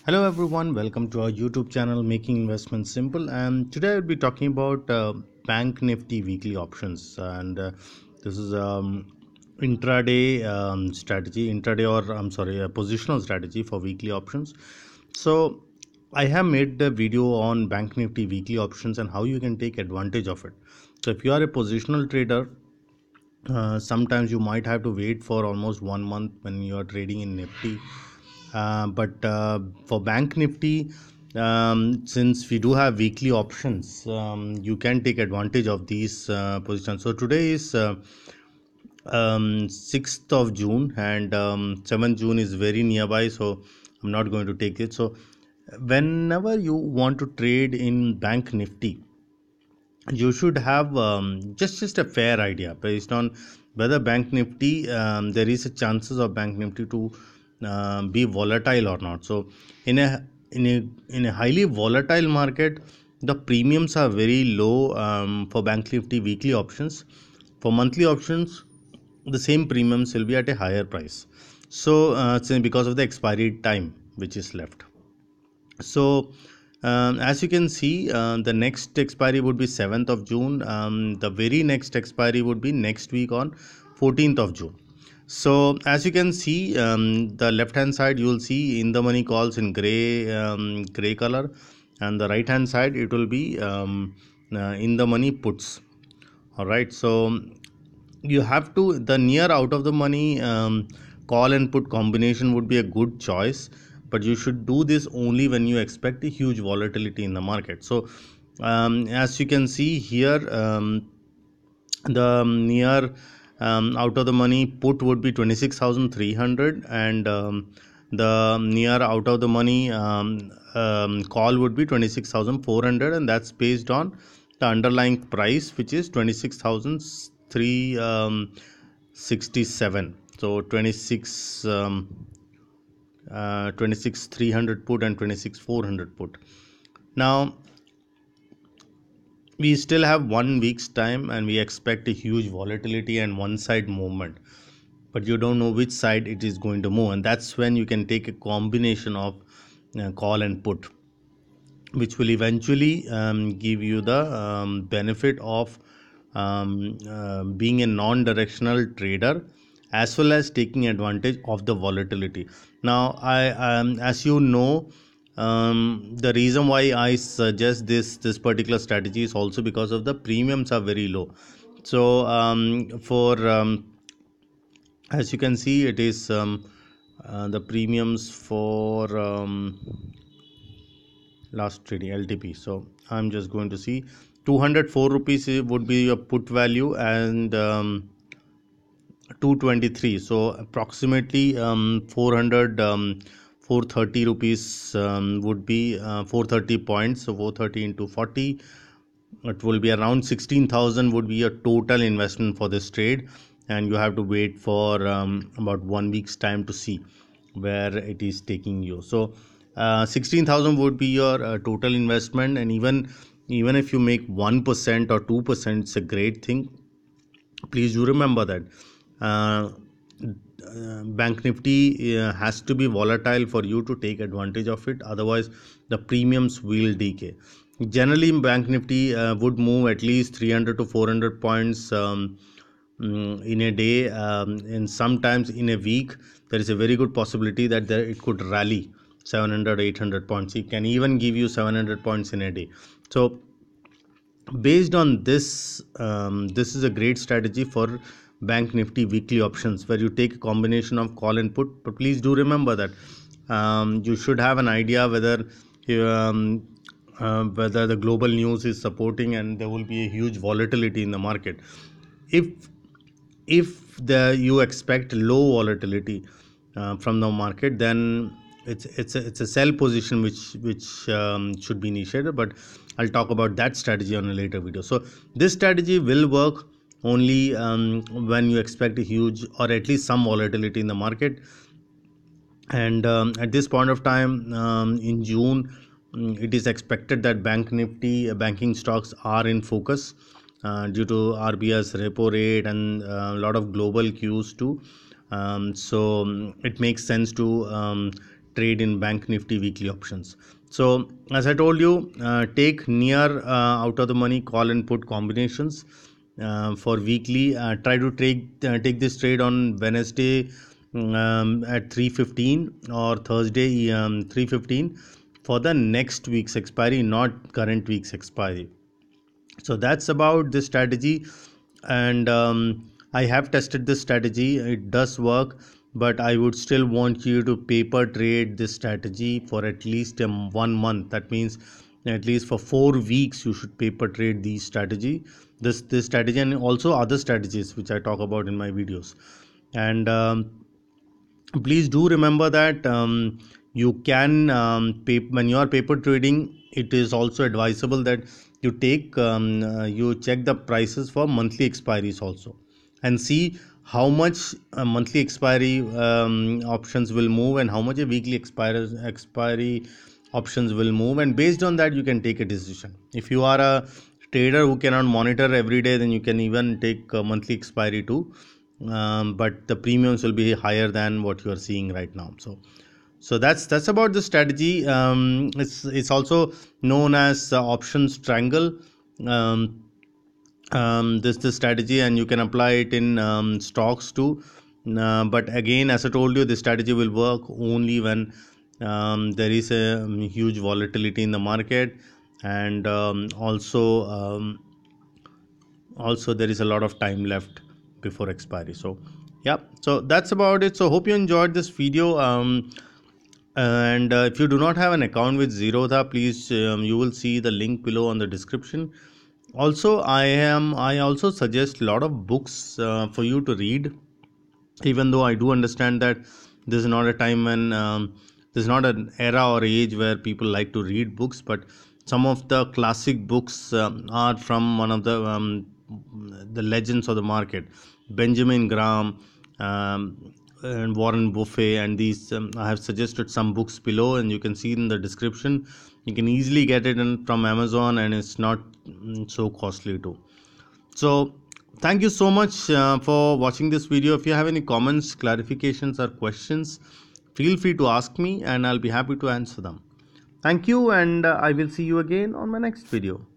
Hello everyone, welcome to our YouTube channel Making Investments Simple. And today I'll be talking about Bank Nifty weekly options. And this is intraday strategy, intraday or I'm sorry, a positional strategy for weekly options. So I have made the video on Bank Nifty weekly options and how you can take advantage of it. So if you are a positional trader, sometimes you might have to wait for almost 1 month when you are trading in Nifty. But for Bank Nifty, since we do have weekly options, you can take advantage of these positions. So today is 6th of June and 7th June is very nearby, so I'm not going to take it. So whenever you want to trade in Bank Nifty, you should have just a fair idea based on whether Bank Nifty, there is a chances of Bank Nifty to be volatile or not. So in a in a highly volatile market, the premiums are very low for Bank Nifty weekly options. For monthly options, the same premiums will be at a higher price. So because of the expiry time which is left. So as you can see, the next expiry would be 7th of June. The very next expiry would be next week on 14th of June. So as you can see, the left hand side you will see in the money calls in gray color, and the right hand side it will be in the money puts. All right, so you have to, the near out of the money call and put combination would be a good choice, but you should do this only when you expect a huge volatility in the market. So as you can see here, the near out of the money put would be 26,300, and the near out of the money call would be 26,400, and that's based on the underlying price, which is 26,367. So 26,300 put and 26,400 put. Now we still have 1 week's time and we expect a huge volatility and one side movement, but you don't know which side it is going to move, and that's when you can take a combination of call and put, which will eventually give you the benefit of being a non-directional trader, as well as taking advantage of the volatility. Now as you know, the reason why I suggest this particular strategy is also because of the premiums are very low. So as you can see, it is the premiums for last trading LTP. So I'm just going to see 204 rupees would be your put value, and 223, so approximately 430 rupees would be 430 points. So 430 into 40, it will be around 16,000 would be your total investment for this trade, and you have to wait for about 1 week's time to see where it is taking you. So 16,000 would be your total investment, and even if you make 1% or 2%, it's a great thing. Please do remember that Bank Nifty has to be volatile for you to take advantage of it, otherwise the premiums will decay. Generally Bank Nifty would move at least 300 to 400 points in a day, and sometimes in a week there is a very good possibility that it could rally 700 800 points. It can even give you 700 points in a day. So based on this, this is a great strategy for Bank Nifty weekly options, where you take a combination of call and put. But please do remember that you should have an idea whether whether the global news is supporting and there will be a huge volatility in the market. If you expect low volatility from the market, then it's a sell position which should be initiated, but I'll talk about that strategy on a later video. So this strategy will work only when you expect a huge or at least some volatility in the market. And at this point of time, in June, it is expected that Bank Nifty banking stocks are in focus due to RBI's repo rate and a lot of global cues too. So it makes sense to trade in Bank Nifty weekly options. So as I told you, take near out of the money call and put combinations for weekly. Try to take this trade on Wednesday at 3:15 or Thursday 3:15 for the next week's expiry, not current week's expiry. So that's about this strategy, and I have tested this strategy. It does work, but I would still want you to paper trade this strategy for at least 1 month. That means at least for 4 weeks you should paper trade this strategy, and also other strategies which I talk about in my videos. And please do remember that you can when you are paper trading, it is also advisable that you check the prices for monthly expiries also, and see how much monthly expiry options will move and how much a weekly expiry options will move, and based on that you can take a decision. If you are a trader who cannot monitor every day, then you can even take monthly expiry too, but the premiums will be higher than what you are seeing right now. So that's about the strategy. It's also known as options triangle. This strategy, and you can apply it in stocks too. But again, as I told you, this strategy will work only when there is a huge volatility in the market, and also there is a lot of time left before expiry. So yeah, so that's about it. So hope you enjoyed this video. And if you do not have an account with Zerodha, please you will see the link below on the description. Also, I also suggest a lot of books for you to read, even though I do understand that this is not a time when this is not an era or age where people like to read books, but some of the classic books are from one of the legends of the market, Benjamin Graham, and Warren Buffett, and these I have suggested some books below, and you can see in the description. You can easily get it from Amazon, and it's not so costly too. So thank you so much for watching this video. If you have any comments, clarifications or questions, feel free to ask me and I'll be happy to answer them. Thank you, and I will see you again on my next video.